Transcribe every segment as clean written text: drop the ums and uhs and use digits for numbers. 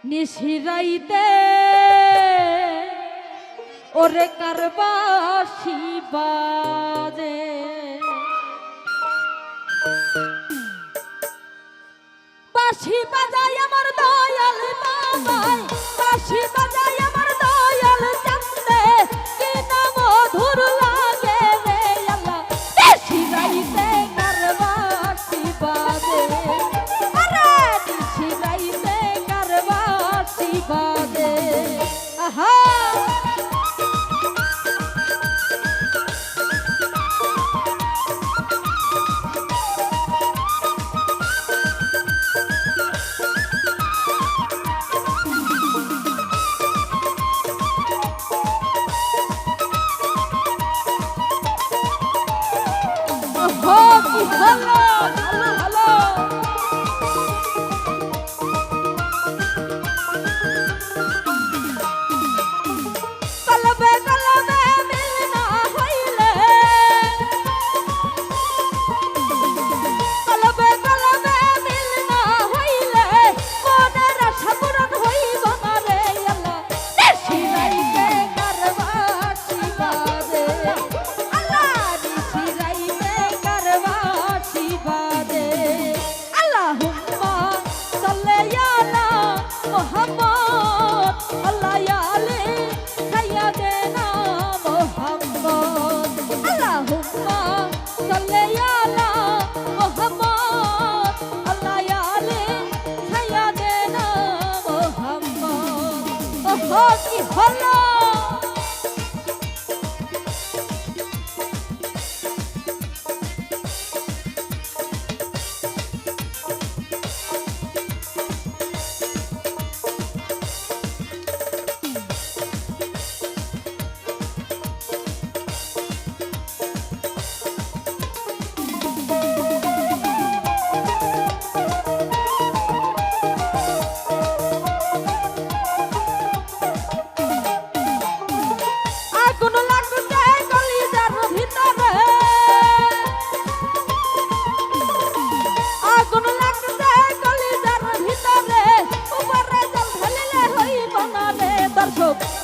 নিশিরাইতে ওরে কারবাসি বাজে বাঁশি বাজায় আমার দয়াল বাবাই বাঁশি বাজায় আমার দয়াল চান্দে কি না মধুর লাগে রে আল্লাহ নিশিরাইতে কারবাসি বাজে আরে নিশিরাইতে কারবাসি বাজে আহা কি হলো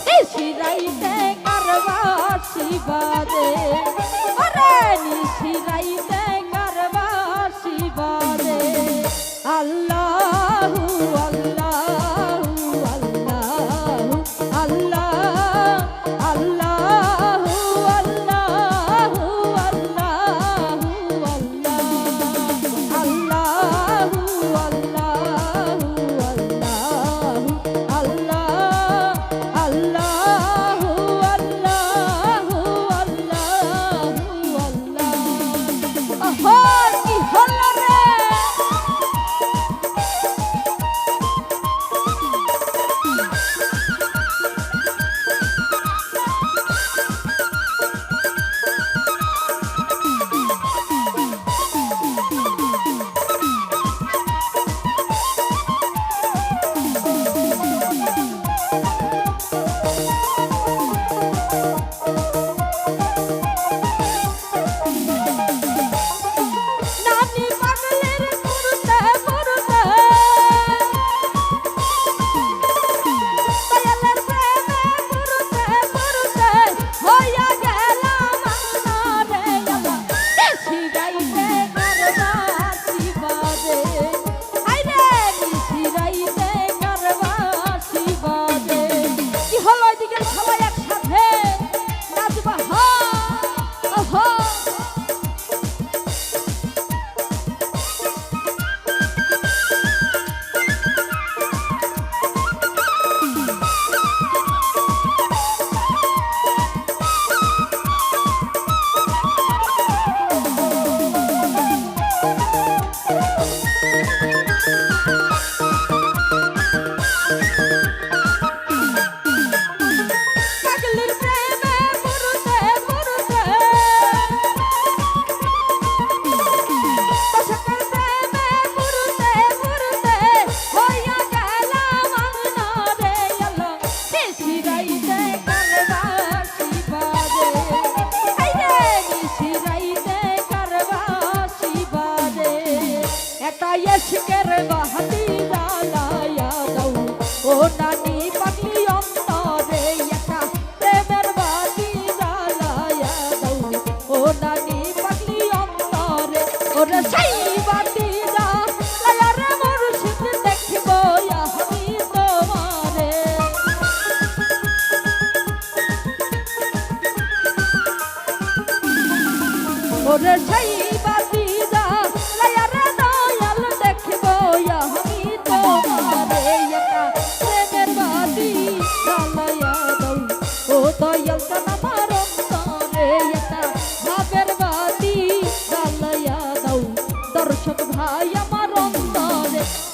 নিশিরাইতে কারবাসি বাজে ওরে নিশিরাইতে কারবাসি বাজে আল্লাহু আল্লাহু আল্লাহু আল্লাহ আল্লাহু আল্লাহু আল্লাহু আল্লাহু আল্লাহু আল্লাহু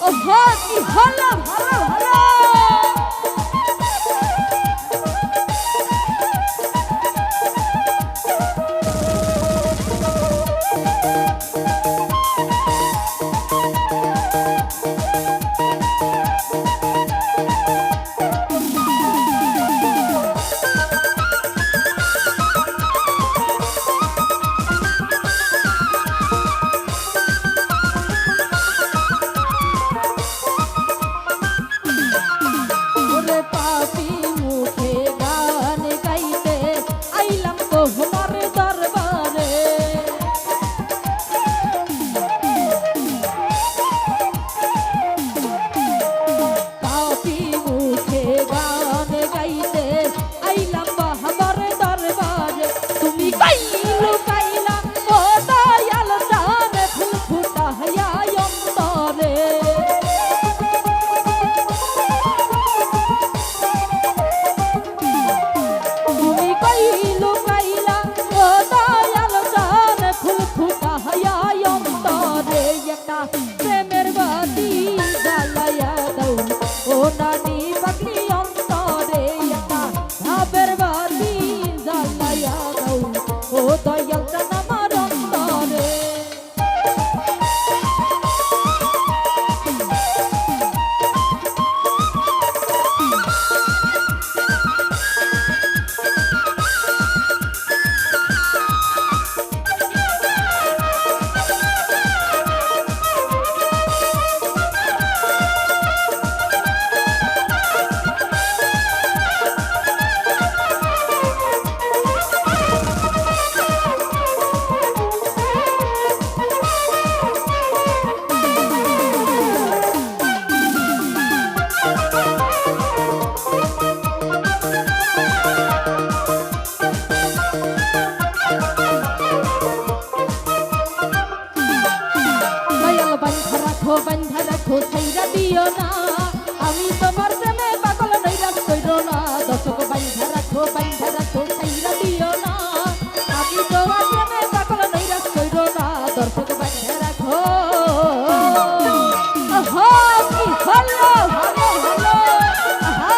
ওহো কি হলো ভালো ভালো ওরে পাপি মুখে গান গাইতে আইলাম তোমার দরবারে পাপি মুখে গান গাইতে আইলাম বাহাবার দরবারে তুমি কাইলু কাইলা ও দয়াল জানে ফুল ফুটাইয়া অন্তরে তুমি কইলু কাইলা ও দয়াল জানে ফুল ফুটাইয়া অন্তরে একটা প্রেমের বাতি জ্বালাইয়া দাও ও নানি পাগলি অন্তরে একটা ভাবের বাতি জ্বালাইয়া দাও ও দয়াল জান আমার অন্তরে দয়াল বান্ধা রাখো ছাইরা দিও না আমি তোমার প্রেমে পাগল নৈরাশ কইরো না দর্শক বান্ধা রাখো ছাইরা দিও না আমি তোমার প্রেমে পাগল নৈরাশ কইরো না দর্শক বান্ধা রাখো আহা কি হলো ভালো ভালো আহা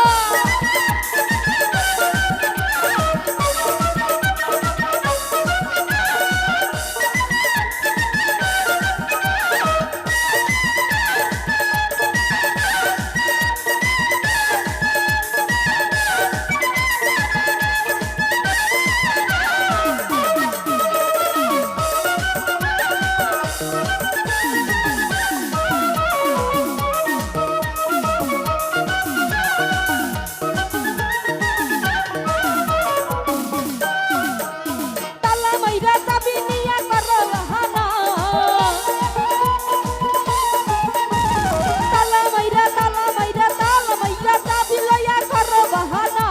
তালা মাইরা চাবি নিয়া করো বাহানা তালা মাইরা চাবি লইয়া করো বাহানা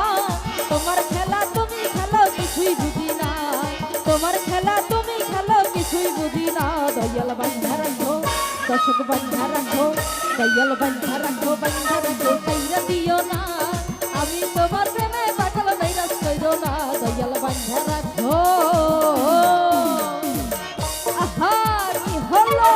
তোমার খেলা তুমি খেলো কিছুই বুঝি না তোমার খেলা তুমি খেলো কিছুই বুঝি না দয়াল বান্ধা রাখো দর্শক বান্ধা রাখো দয়াল বান্ধা রাখো ছাইরা দিও না আমি তোমার প্রেমে পাগল নৈরাশ কইরো না দয়াল বান্ধা রাখো আহা কি হলো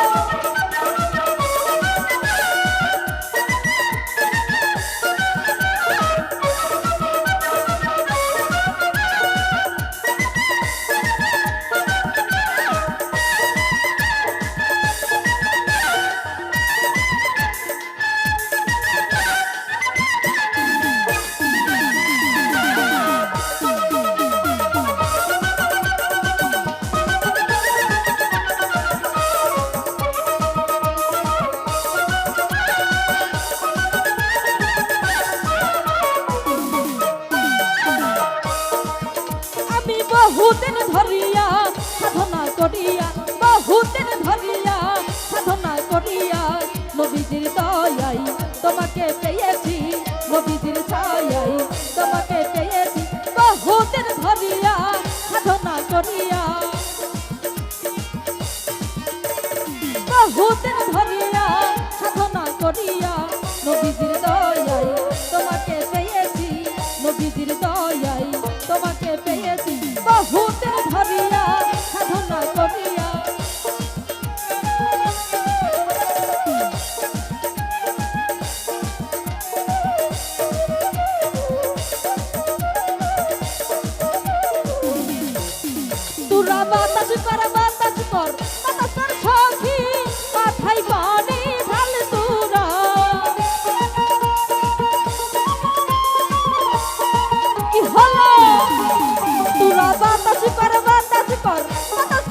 আমি বহুদিন ধরিয়া সাধনা করিয়া নবীজির দয়াই তোমাকে পেয়েছি নবীজির ছায়াই তোমাকে পেয়েছি বহুদিন ধরিয়া সাধনা করিয়া বহুদিন ধরিয়া সাধনা করিয়া নবীজির দয়াই তোমাকে পেয়েছি নবীজির দয়াই তোমাকে পেয়েছি বহুদিন ধরিয়া সাধনা করিয়া বাতাস কর বাতাস কর বাতাস কর সখী মাথায় পানি ঢাল তোরা কি হলো তোরা বাতাস কর বাতাস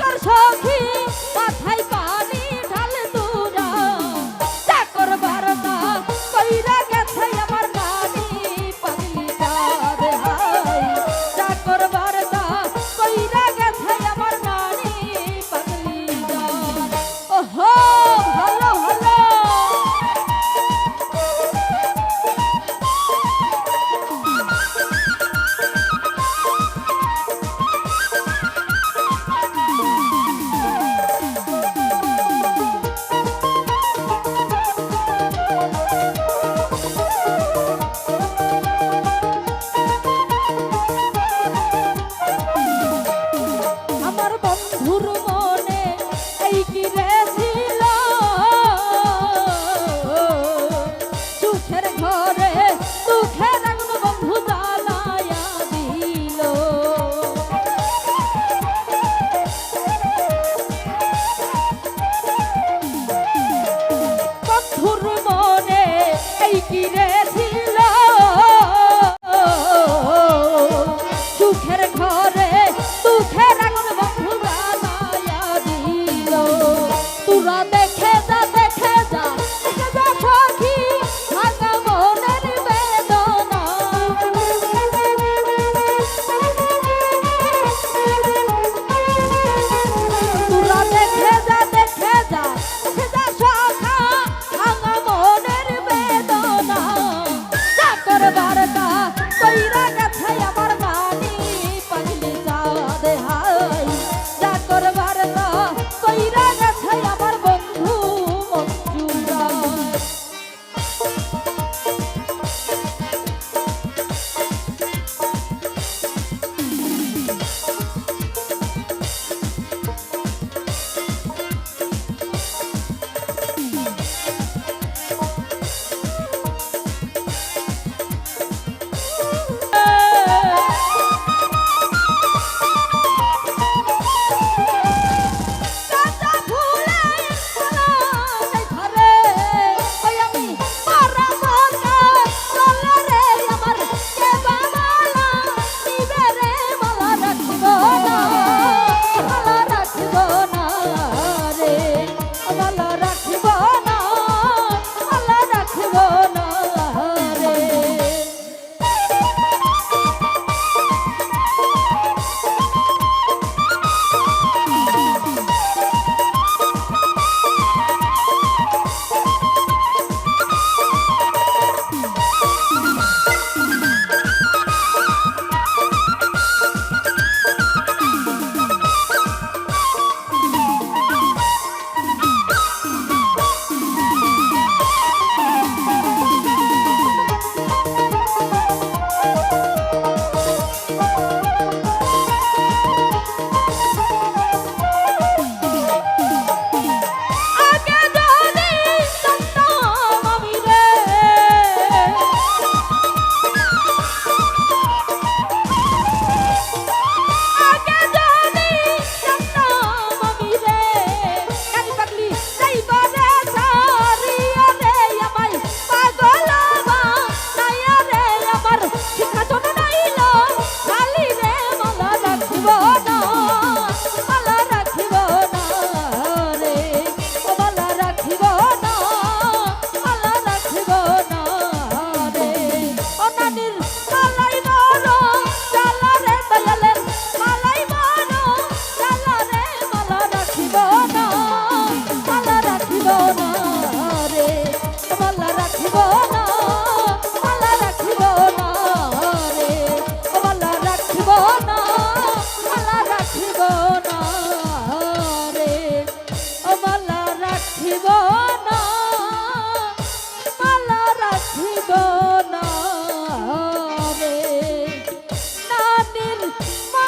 কর সখী মাথায় পানি ঢাল তোরা চাকর বারতা কইরা গেছে আমার নানি পাগলিটা রে হাই চাকর বারতা কইরা গেছে আমার নানি পাগলিটা ওহো ভালো ভালো আমার বন্ধুর মনে এই কি রে ছিল সুখের ঘরে সুখে